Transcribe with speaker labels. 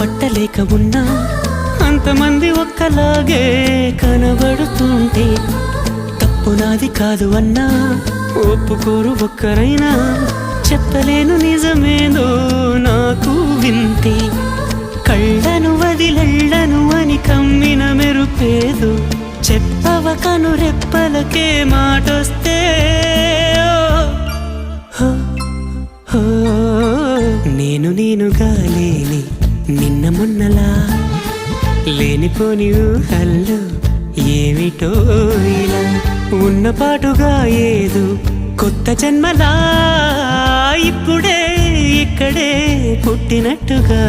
Speaker 1: పట్టలేక ఉన్నా అంతమంది ఒక్కలాగే కనబడుతుంటే తప్పు నాది కాదు అన్నా ఒప్పుకోరు ఒక్కరైనా చెప్పలేను నిజమేదో నాకు వింతే కళ్ళను వదిలెళ్ళను అని కమ్మిన మెరుపేదు చెప్పవ కను రెప్పలకే మాటొస్తే నేనుగా లేని నిన్న మొన్నలా లేనిపోని ఊహల్లో ఏమిటో ఇలా ఉన్న పాటుగా ఏదో కొత్త జన్మలా ఇప్పుడే ఇక్కడే పుట్టినట్టుగా